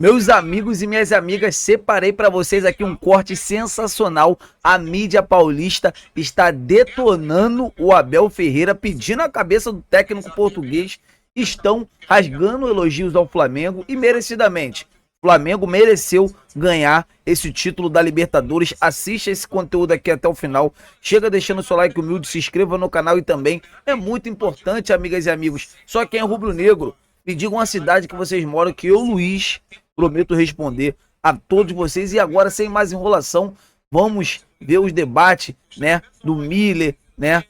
Meus amigos e minhas amigas, separei para vocês aqui um corte sensacional. A mídia paulista está detonando o Abel Ferreira, pedindo a cabeça do técnico português. Estão rasgando elogios ao Flamengo e merecidamente. O Flamengo mereceu ganhar esse título da Libertadores. Assista esse conteúdo aqui até o final. Chega deixando seu like humilde, se inscreva no canal e também é muito importante, amigas e amigos. Só quem é rubro-negro, me digam a cidade que vocês moram, que eu, Luiz, prometo responder a todos vocês. E agora, sem mais enrolação, vamos ver os debates, né, do Miller, né,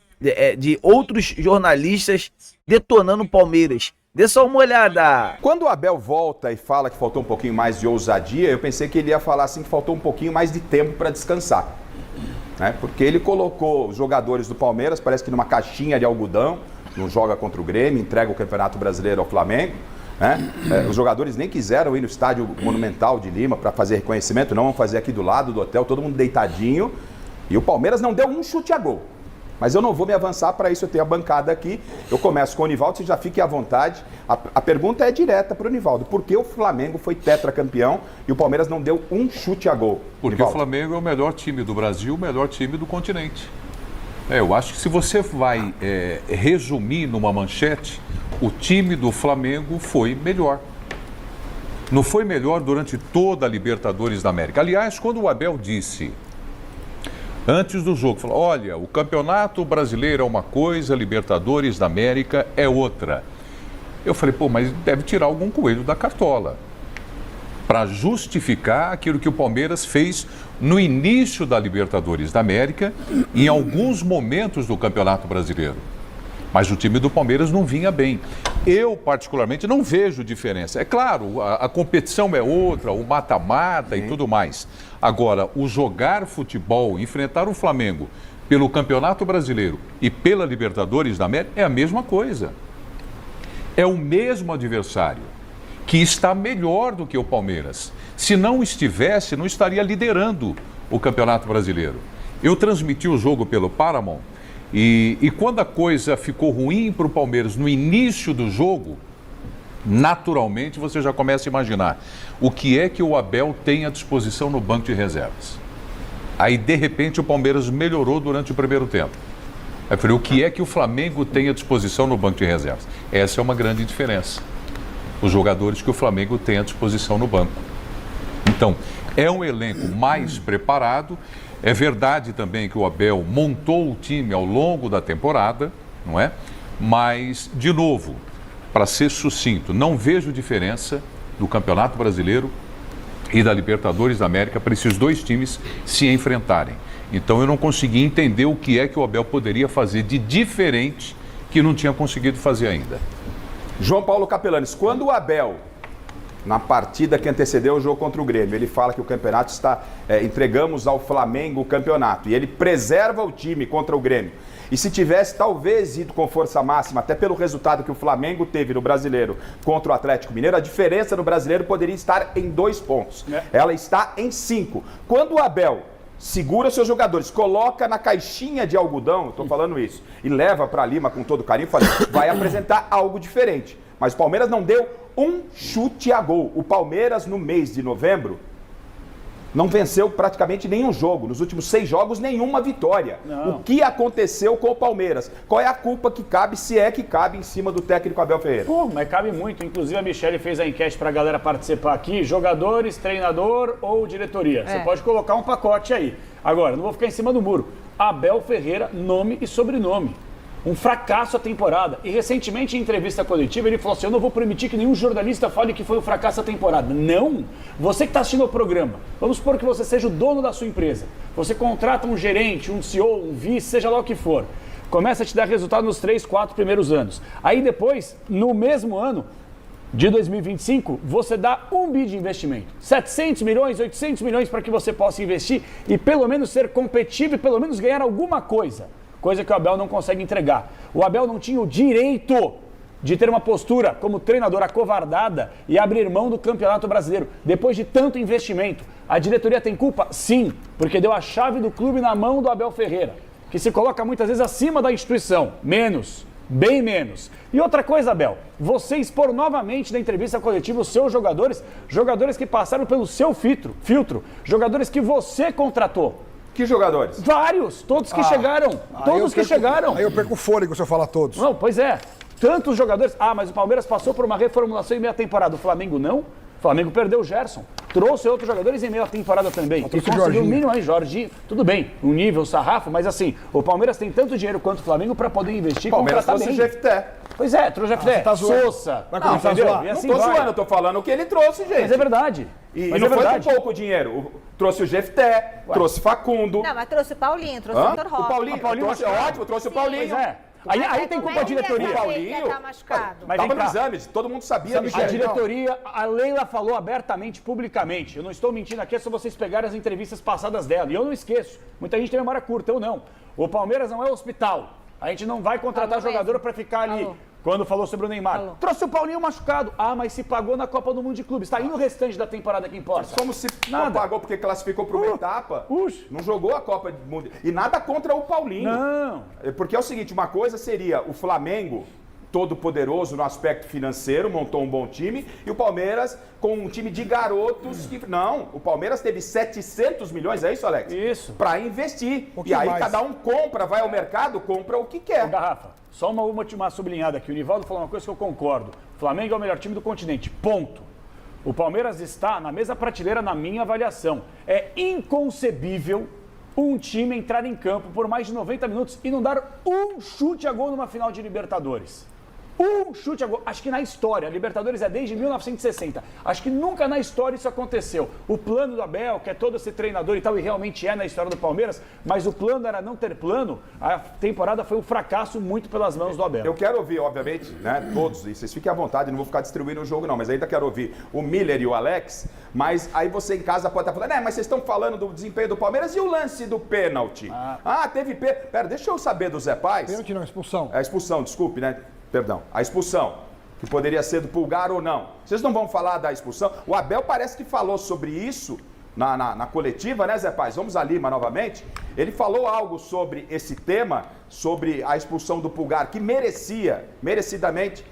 de outros jornalistas detonando o Palmeiras. Dê só uma olhada. Quando o Abel volta e fala que faltou um pouquinho mais de ousadia, eu pensei que ele ia falar assim que faltou um pouquinho mais de tempo para descansar. Né? Porque ele colocou os jogadores do Palmeiras, parece que numa caixinha de algodão, não joga contra o Grêmio, entrega o Campeonato Brasileiro ao Flamengo. Né? Os jogadores nem quiseram ir no estádio Monumental de Lima para fazer reconhecimento, não vão fazer aqui do lado do hotel, todo mundo deitadinho. E o Palmeiras não deu um chute a gol. Mas eu não vou me avançar, para isso eu tenho a bancada aqui. Eu começo com o Nivaldo, você já fique à vontade. A pergunta é direta para o Nivaldo. Por que o Flamengo foi tetracampeão e o Palmeiras não deu um chute a gol? Porque Nivaldo. O Flamengo é o melhor time do Brasil, o melhor time do continente. Eu acho que se você vai resumir numa manchete, o time do Flamengo foi melhor. Não foi melhor durante toda a Libertadores da América. Aliás, quando o Abel disse, antes do jogo, falou, olha, o Campeonato Brasileiro é uma coisa, a Libertadores da América é outra. Eu falei, pô, mas deve tirar algum coelho da cartola para justificar aquilo que o Palmeiras fez no início da Libertadores da América e em alguns momentos do Campeonato Brasileiro. Mas o time do Palmeiras não vinha bem. Eu, particularmente, não vejo diferença. É claro, a competição é outra, o mata-mata e tudo mais. Agora, o jogar futebol, enfrentar o Flamengo pelo Campeonato Brasileiro e pela Libertadores da América é a mesma coisa. É o mesmo adversário que está melhor do que o Palmeiras. Se não estivesse, não estaria liderando o Campeonato Brasileiro. Eu transmiti o jogo pelo Paramount. E quando a coisa ficou ruim para o Palmeiras no início do jogo, naturalmente você já começa a imaginar o que é que o Abel tem à disposição no banco de reservas. Aí, de repente, o Palmeiras melhorou durante o primeiro tempo. Aí eu falei, o que é que o Flamengo tem à disposição no banco de reservas? Essa é uma grande diferença. Os jogadores que o Flamengo tem à disposição no banco. Então, é um elenco mais preparado. É verdade também que o Abel montou o time ao longo da temporada, não é? Mas, de novo, para ser sucinto, não vejo diferença do Campeonato Brasileiro e da Libertadores da América para esses dois times se enfrentarem. Então, eu não consegui entender o que é que o Abel poderia fazer de diferente que não tinha conseguido fazer ainda. João Paulo Capelanes, quando o Abel, na partida que antecedeu o jogo contra o Grêmio, ele fala que o campeonato está... entregamos ao Flamengo o campeonato e ele preserva o time contra o Grêmio. E se tivesse talvez ido com força máxima, até pelo resultado que o Flamengo teve no Brasileiro contra o Atlético Mineiro, a diferença no Brasileiro poderia estar em 2 pontos. Ela está em 5. Quando o Abel segura seus jogadores, coloca na caixinha de algodão, estou falando isso, e leva para Lima com todo carinho, vai apresentar algo diferente. Mas o Palmeiras não deu um chute a gol. O Palmeiras, no mês de novembro, não venceu praticamente nenhum jogo. Nos últimos 6 jogos, nenhuma vitória. Não. O que aconteceu com o Palmeiras? Qual é a culpa que cabe, se é que cabe, em cima do técnico Abel Ferreira? Pô, mas cabe muito. Inclusive, a Michele fez a enquete para a galera participar aqui. Jogadores, treinador ou diretoria? Você pode colocar um pacote aí. Agora, não vou ficar em cima do muro. Abel Ferreira, nome e sobrenome. Um fracasso a temporada. E recentemente, em entrevista coletiva, ele falou assim, eu não vou permitir que nenhum jornalista fale que foi um fracasso a temporada. Não! Você que está assistindo ao programa, vamos supor que você seja o dono da sua empresa. Você contrata um gerente, um CEO, um vice, seja lá o que for. Começa a te dar resultado nos 3, 4 primeiros anos. Aí depois, no mesmo ano de 2025, você dá 1 bi de investimento. 700 milhões, 800 milhões para que você possa investir e pelo menos ser competitivo e pelo menos ganhar alguma coisa. Coisa que o Abel não consegue entregar. O Abel não tinha o direito de ter uma postura como treinador acovardada e abrir mão do Campeonato Brasileiro. Depois de tanto investimento, a diretoria tem culpa? Sim, porque deu a chave do clube na mão do Abel Ferreira, que se coloca muitas vezes acima da instituição. Menos. Bem menos. E outra coisa, Abel, você expor novamente na entrevista coletiva os seus jogadores que passaram pelo seu filtro, jogadores que você contratou. Que jogadores? Vários, todos que chegaram, chegaram. Aí eu perco o fôlego se eu falar todos. Não, pois é, tantos jogadores. Mas o Palmeiras passou por uma reformulação em meia temporada, o Flamengo não. O Flamengo perdeu o Gerson, trouxe outros jogadores em meia temporada também. E conseguiu o mínimo aí, Jorginho. Tudo bem, um nível sarrafo, mas assim, o Palmeiras tem tanto dinheiro quanto o Flamengo para poder investir e Palmeiras contratar trouxe bem. o Jefté. Pois é, trouxe o Jefté, tá Sousa. Vai começar a zoar. E assim Não tô vai. zoando, eu tô falando o que ele trouxe, gente. Mas é verdade. E Mas não é foi verdade. com pouco dinheiro. Trouxe o Jefté, trouxe Facundo. Não, mas trouxe o Paulinho, trouxe o Hã? Vitor O Roque. Paulinho, trouxe, ótimo, trouxe o Paulinho. Pois é. Aí tem culpa da diretoria. Paulinho. Tá machucado. Mas Tava vem no cá. exame, todo mundo sabia, A Michel. diretoria, a Leila falou abertamente, publicamente. Eu não estou mentindo aqui, é só vocês pegarem as entrevistas passadas dela. E eu não esqueço. Muita gente tem memória curta, eu não. O Palmeiras não é hospital. A gente não vai contratar Falou jogador mesmo. para ficar ali. Falou. Quando falou sobre o Neymar. Falou. Trouxe o Paulinho machucado. Mas se pagou na Copa do Mundo de Clubes. Tá aí no restante da temporada que importa. Como se Nada. pagou porque classificou para uma etapa. Não jogou a Copa do Mundo. E nada contra o Paulinho. Não. Porque é o seguinte, uma coisa seria o Flamengo, todo poderoso no aspecto financeiro, montou um bom time, e o Palmeiras com um time de garotos que... Não, o Palmeiras teve 700 milhões, é isso, Alex? Isso. Para investir. E pouquinho aí mais. cada um compra, vai ao mercado, compra o que Ô, quer. Garrafa, só uma última sublinhada aqui. O Nivaldo falou uma coisa que eu concordo. O Flamengo é o melhor time do continente. Ponto. O Palmeiras está na mesma prateleira na minha avaliação. É inconcebível um time entrar em campo por mais de 90 minutos e não dar um chute a gol numa final de Libertadores. Um chute a gol. Acho que na história, a Libertadores é desde 1960. Acho que nunca na história isso aconteceu. O plano do Abel, que é todo esse treinador e tal, e realmente é na história do Palmeiras, mas o plano era não ter plano. A temporada foi um fracasso muito pelas mãos do Abel. Eu quero ouvir, obviamente, né, todos, e vocês fiquem à vontade, não vou ficar distribuindo o jogo não, mas ainda quero ouvir o Miller e o Alex, mas aí você em casa pode estar falando, mas vocês estão falando do desempenho do Palmeiras e o lance do pênalti? Teve pênalti. Pera, deixa eu saber do Zé Paz. Pênalti não, expulsão. A expulsão, desculpe, né? Perdão. A expulsão, que poderia ser do Pulgar ou não. Vocês não vão falar da expulsão? O Abel parece que falou sobre isso na coletiva, né, Zé Paz? Vamos a Lima novamente. Ele falou algo sobre esse tema, sobre a expulsão do Pulgar, que merecidamente,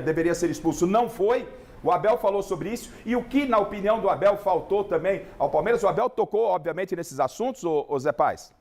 deveria ser expulso. Não foi. O Abel falou sobre isso. E o que, na opinião do Abel, faltou também ao Palmeiras? O Abel tocou, obviamente, nesses assuntos, ô Zé Paz?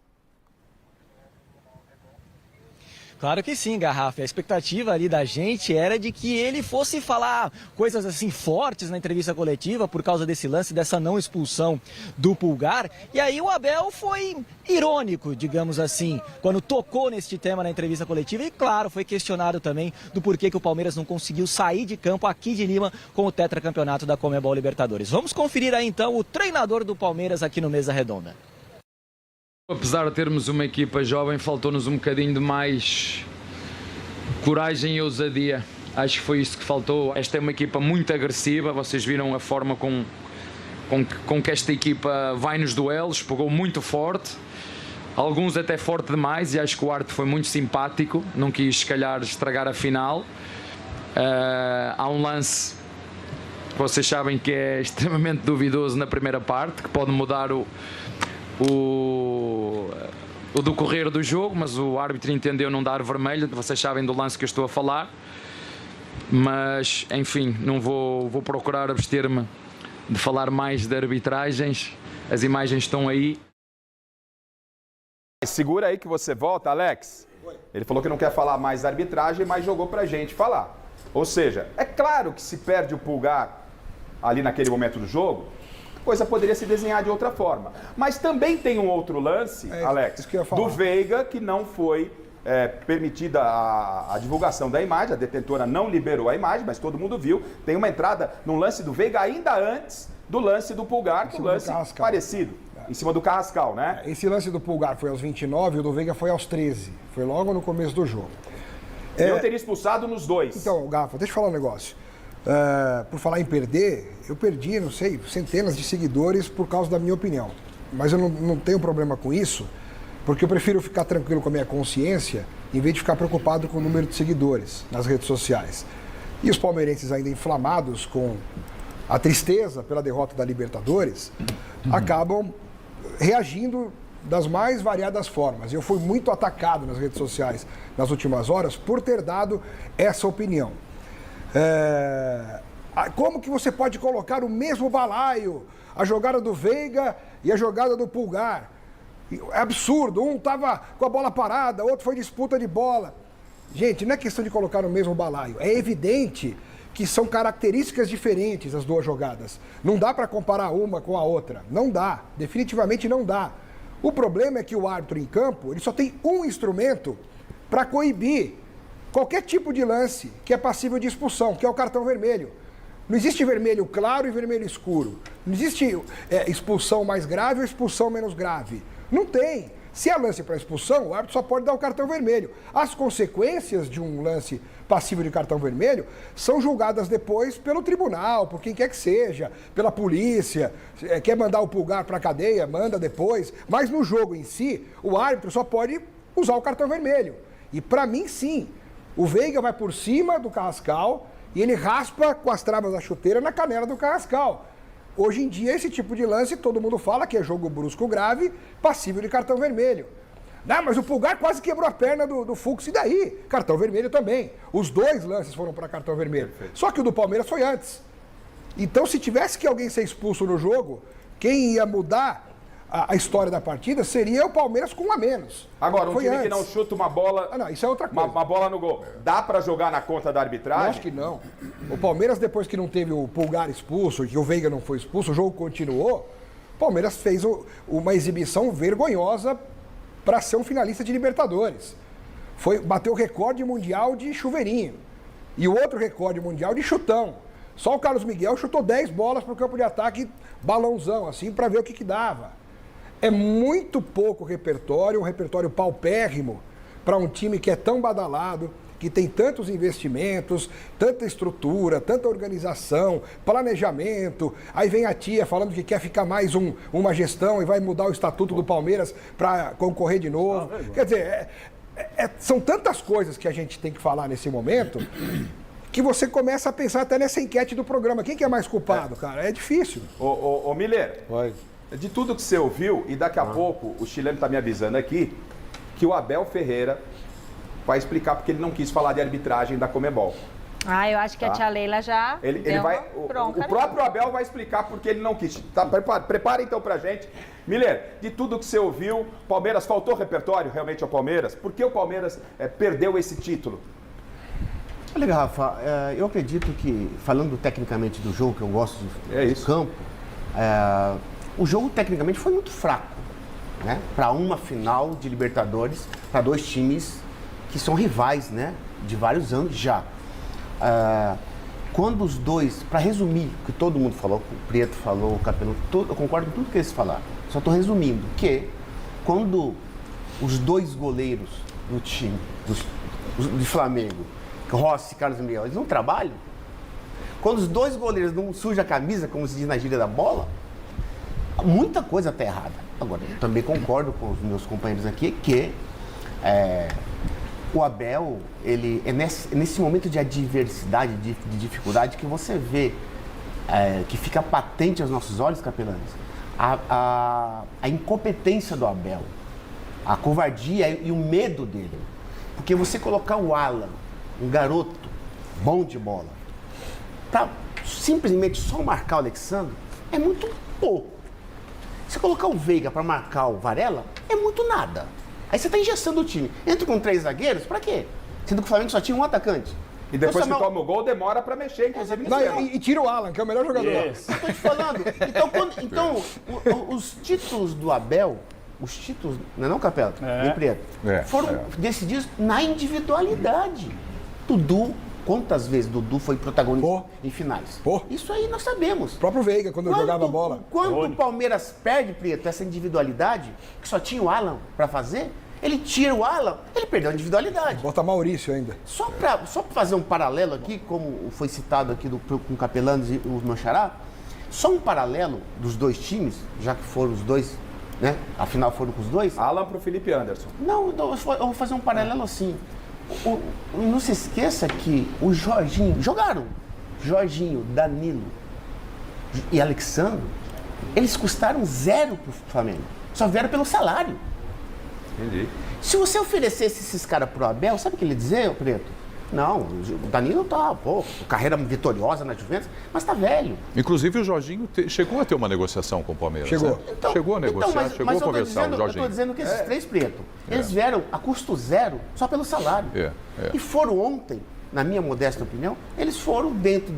Claro que sim, Garrafa. A expectativa ali da gente era de que ele fosse falar coisas assim fortes na entrevista coletiva por causa desse lance, dessa não expulsão do Pulgar. E aí o Abel foi irônico, digamos assim, quando tocou neste tema na entrevista coletiva. E claro, foi questionado também do porquê que o Palmeiras não conseguiu sair de campo aqui de Lima com o tetracampeonato da Conmebol Libertadores. Vamos conferir aí então o treinador do Palmeiras aqui no Mesa Redonda. Apesar de termos uma equipa jovem, faltou-nos um bocadinho de mais coragem e ousadia. Acho que foi isso que faltou. Esta é uma equipa muito agressiva, vocês viram a forma com que esta equipa vai nos duelos, pegou muito forte, alguns até forte demais, e acho que o Arte foi muito simpático, não quis se calhar estragar a final. Há um lance que vocês sabem que é extremamente duvidoso na primeira parte, que pode mudar o decorrer do jogo, mas o árbitro entendeu não dar vermelho. Vocês sabem do lance que eu estou a falar, mas enfim, não vou procurar abster-me de falar mais de arbitragens. As imagens estão aí. Segura aí que você volta, Alex. Ele falou que não quer falar mais da arbitragem, mas jogou pra gente falar. Ou seja, é claro que se perde o Pulgar ali naquele momento do jogo, a coisa poderia se desenhar de outra forma. Mas também tem um outro lance, Alex, isso que eu ia falar. do Veiga, que não foi permitida a divulgação da imagem, a detentora não liberou a imagem, mas todo mundo viu. Tem uma entrada no lance do Veiga ainda antes do lance do Pulgar, que é um lance parecido, em cima do Carrascal, né? Esse lance do Pulgar foi aos 29 e o do Veiga foi aos 13. Foi logo no começo do jogo. Eu teria expulsado nos dois. Então, Gafa, deixa eu falar um negócio. Por falar em perder, eu perdi, não sei, centenas de seguidores por causa da minha opinião. Mas eu não tenho problema com isso, porque eu prefiro ficar tranquilo com a minha consciência em vez de ficar preocupado com o número de seguidores nas redes sociais. E os palmeirenses ainda inflamados com a tristeza pela derrota da Libertadores, acabam reagindo das mais variadas formas. Eu fui muito atacado nas redes sociais nas últimas horas por ter dado essa opinião. Como que você pode colocar o mesmo balaio, a jogada do Veiga e a jogada do Pulgar? É absurdo, um estava com a bola parada, outro foi disputa de bola. Gente, não é questão de colocar no mesmo balaio, é evidente que são características diferentes as duas jogadas. Não dá para comparar uma com a outra, não dá, definitivamente não dá. O problema é que o árbitro em campo, ele só tem um instrumento para coibir qualquer tipo de lance que é passível de expulsão, que é o cartão vermelho. Não existe vermelho claro e vermelho escuro. Não existe expulsão mais grave ou expulsão menos grave. Não tem. Se é lance para expulsão, o árbitro só pode dar o cartão vermelho. As consequências de um lance passível de cartão vermelho são julgadas depois pelo tribunal, por quem quer que seja, pela polícia. Quer mandar o Pulgar para a cadeia, manda depois. Mas no jogo em si, o árbitro só pode usar o cartão vermelho. E para mim, sim. O Veiga vai por cima do Carrascal e ele raspa com as travas da chuteira na canela do Carrascal. Hoje em dia, esse tipo de lance, todo mundo fala que é jogo brusco grave, passível de cartão vermelho. Não, mas o Pulgar quase quebrou a perna do Fux, e daí? Cartão vermelho também. Os dois lances foram para cartão vermelho. Perfeito. Só que o do Palmeiras foi antes. Então, se tivesse que alguém ser expulso no jogo, quem ia mudar a história da partida seria o Palmeiras com um a menos. Agora, um time que não chuta uma bola... não, isso é outra coisa. Uma bola no gol. Dá para jogar na conta da arbitragem? Eu acho que não. O Palmeiras, depois que não teve o Pulgar expulso, que o Veiga não foi expulso, o jogo continuou, o Palmeiras fez uma exibição vergonhosa para ser um finalista de Libertadores. Bateu o recorde mundial de chuveirinho. E o outro recorde mundial de chutão. Só o Carlos Miguel chutou 10 bolas para o campo de ataque, balãozão, assim, para ver o que dava. É muito pouco repertório, um repertório paupérrimo para um time que é tão badalado, que tem tantos investimentos, tanta estrutura, tanta organização, planejamento. Aí vem a tia falando que quer ficar mais uma gestão e vai mudar o estatuto do Palmeiras para concorrer de novo. Quer dizer, são tantas coisas que a gente tem que falar nesse momento que você começa a pensar até nessa enquete do programa. Quem que é mais culpado, cara? É difícil. Ô Miller. Oi. De tudo que você ouviu, e daqui a pouco o chileno está me avisando aqui, que o Abel Ferreira vai explicar porque ele não quis falar de arbitragem da Conmebol. Eu acho que a tia Leila já ele vai, o próprio Abel vai explicar porque ele não quis. Tá, prepara então pra gente. Miller, de tudo que você ouviu, Palmeiras faltou repertório realmente ao Palmeiras? Por que o Palmeiras perdeu esse título? Olha, Rafa, eu acredito que, falando tecnicamente do jogo, que eu gosto do campo, o jogo tecnicamente foi muito fraco, né? Para uma final de Libertadores, para dois times que são rivais, né? De vários anos já. Quando os dois, para resumir, o que todo mundo falou, o Prieto falou, o Capelão, eu concordo com tudo que eles falaram. Só estou resumindo que quando os dois goleiros do time, do Flamengo, Rossi e Carlos Miguel, eles não trabalham, quando os dois goleiros não sujam a camisa, como se diz na gíria da bola, muita coisa está errada. Agora, eu também concordo com os meus companheiros aqui que o Abel, ele é nesse momento de adversidade, de dificuldade, que você vê, que fica patente aos nossos olhos, Capelanes, a incompetência do Abel, a covardia e o medo dele. Porque você colocar o Alan, um garoto bom de bola, para simplesmente só marcar o Alexandre, é muito pouco. Se colocar o Veiga para marcar o Varela, é muito nada. Aí você está engessando o time. Entra com 3 zagueiros, para quê? Sendo que o Flamengo só tinha um atacante. E depois que toma o gol, demora para mexer, inclusive. E tira o Alan, que é o melhor jogador. Estou te falando. Então, os títulos do Abel, os títulos, não é Capela? Foram decididos na individualidade. Dudu, quantas vezes Dudu foi protagonista em finais? Isso aí nós sabemos. O próprio Veiga, quando jogava bola. Quando o Palmeiras perde, Prieto, essa individualidade, que só tinha o Alan para fazer, ele tira o Alan, ele perdeu a individualidade. Bota Maurício ainda. Só para fazer um paralelo aqui, como foi citado aqui com o Capelanes e o meu xará, só um paralelo dos dois times, já que foram os dois, né? Afinal foram com os dois. Alan pro Felipe Anderson. Não, eu vou fazer um paralelo assim. Não se esqueça que o Jorginho, jogaram Jorginho, Danilo e Alexandre, Eles custaram 0 pro Flamengo. Só vieram pelo salário. Entendi. Se você oferecesse esses caras pro Abel, sabe o que ele ia dizer, Preto? Não, o Danilo tá, carreira vitoriosa na Juventus, mas tá velho. Inclusive o Jorginho chegou a ter uma negociação com o Palmeiras. Chegou. Né? Chegou a negociar, chegou a conversar o Eu Jorginho. tô dizendo que esses 3 Preto, eles vieram a custo 0 só pelo salário. E foram ontem, na minha modesta opinião, eles foram dentro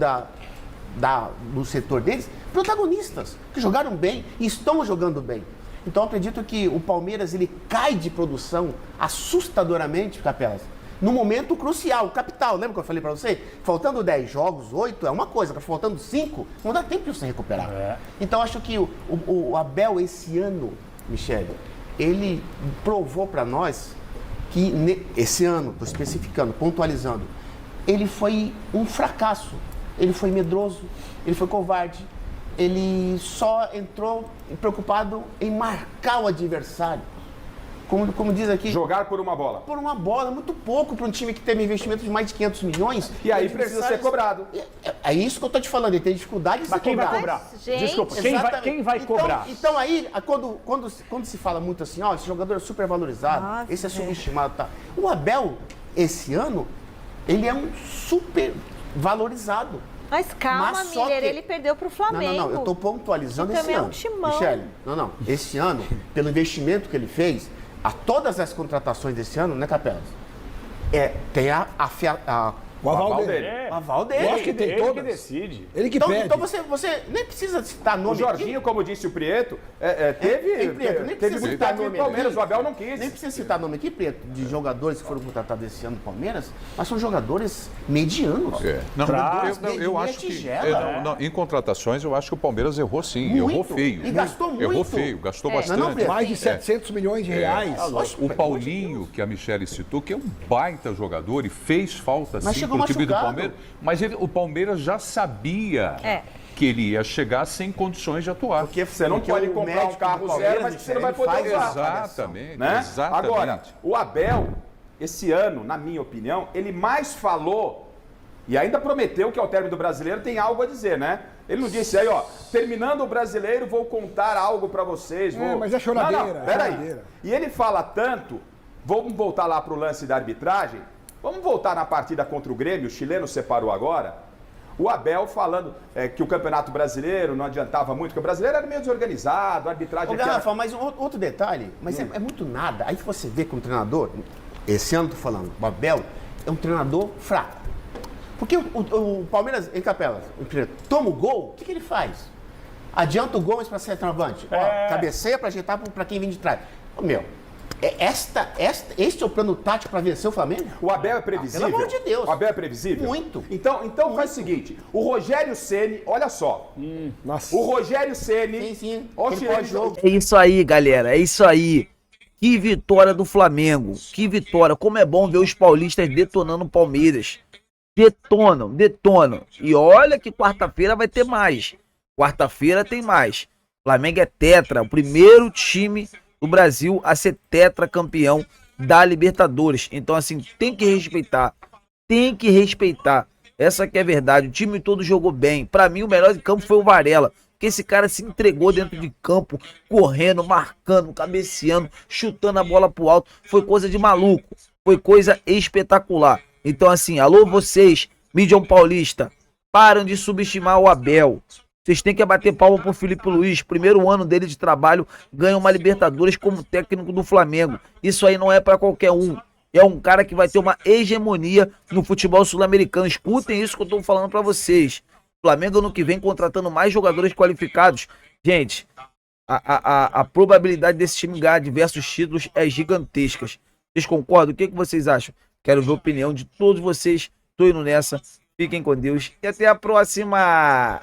do setor deles, protagonistas, que jogaram bem e estão jogando bem. Então eu acredito que o Palmeiras ele cai de produção assustadoramente, Capelas, no momento crucial, capital. Lembra que eu falei pra você? Faltando 10 jogos, 8 é uma coisa, faltando 5, não dá tempo de você recuperar. Então acho que o Abel esse ano, Michele, ele provou pra nós que esse ano, estou especificando, pontualizando, ele foi um fracasso. Ele foi medroso, ele foi covarde, ele só entrou preocupado em marcar o adversário. Como diz aqui... Jogar por uma bola. Por uma bola, muito pouco para um time que teve investimento de mais de 500 milhões. E aí precisa ser cobrado. É isso que eu estou te falando, ele tem dificuldade de Mas se quem cobrar. vai cobrar? Gente, Desculpa, quem vai Então- cobrar? Então aí, quando se fala muito assim, esse jogador é super valorizado, Nossa, esse é subestimado, tá? O Abel, esse ano, ele é um super valorizado. Mas calma, Mas só Miller, que- ele perdeu pro Flamengo. Não, eu estou pontualizando Que esse também é um ano. timão. Michele, não. Esse ano, pelo investimento que ele fez, a todas as contratações desse ano, né, Capelas? Tem O aval dele. o aval dele. Lógico que tem Ele todas. que decide. Ele que Então, pede. então você nem precisa citar O nome. Jorginho, como disse o Prieto, teve Prieto, nem teve precisa muito citar técnico nome do Palmeiras, aqui. o Abel não quis. Nem precisa citar nome aqui, Preto, de jogadores que foram contratados esse ano no Palmeiras, mas são jogadores medianos. Não, Jogadores eu de acho que tigela. em contratações eu acho que o Palmeiras errou sim, Muito. errou feio. E gastou muito. Errou feio, gastou bastante. Não, Preto. Mais de 700 milhões de reais. O Paulinho, que a Michele citou, que é um baita jogador e fez falta Mas sim chegou pro time do machucado. Palmeiras, mas o Palmeiras já sabia que ele ia chegar sem condições de atuar. Porque Você não porque pode o comprar um médico carro do zero, Palmeiras, mas que você não vai ele poder faz usar. Exatamente, Né? exatamente. Agora, o Abel, esse ano, na minha opinião, ele mais falou e ainda prometeu que ao término do Brasileiro tem algo a dizer, né? Ele não disse aí, terminando o Brasileiro, vou contar algo pra vocês. Mas é choradeira, Não, peraí. choradeira. E ele fala tanto, vamos voltar lá pro lance da arbitragem, vamos voltar na partida contra o Grêmio, o chileno separou agora. O Abel falando que o Campeonato Brasileiro não adiantava muito, porque o brasileiro era meio desorganizado, a arbitragem... Ô, aqui era- Garrafa, mas outro detalhe, mas é muito nada. Aí que você vê que um treinador, esse ano tô falando, o Abel é um treinador fraco. Porque o Palmeiras, em Capelas, toma o gol, o que ele faz? Adianta o gol para ser centroavante. Cabeceia para ajeitar para quem vem de trás. Este é o plano tático para vencer o Flamengo? O Abel é previsível? Pelo amor de Deus. O Abel é previsível? Muito. Então faz o seguinte, o Rogério Ceni, olha só, Nossa. o Rogério Ceni... Sim. ó, Ele chileno, pós-jogo. É isso aí, galera. É isso aí. Que vitória do Flamengo. Que vitória. Como é bom ver os paulistas detonando o Palmeiras. Detonam. E olha que quarta-feira vai ter mais. Quarta-feira tem mais. Flamengo é tetra. O primeiro time do Brasil a ser tetracampeão da Libertadores. Então, assim, tem que respeitar. Essa que é a verdade. O time todo jogou bem. Pra mim, o melhor de campo foi o Varela. Porque esse cara se entregou dentro de campo, correndo, marcando, cabeceando, chutando a bola pro alto. Foi coisa de maluco. Foi coisa espetacular. Então, assim, alô vocês, mídia paulista, param de subestimar o Abel. Vocês têm que bater palma pro Felipe Luiz. Primeiro ano dele de trabalho, ganha uma Libertadores como técnico do Flamengo. Isso aí não é pra qualquer um. É um cara que vai ter uma hegemonia no futebol sul-americano. Escutem isso que eu tô falando pra vocês. Flamengo ano que vem contratando mais jogadores qualificados. Gente, a probabilidade desse time ganhar diversos títulos é gigantesca. Vocês concordam? O que vocês acham? Quero ver a opinião de todos vocês. Tô indo nessa. Fiquem com Deus e até a próxima!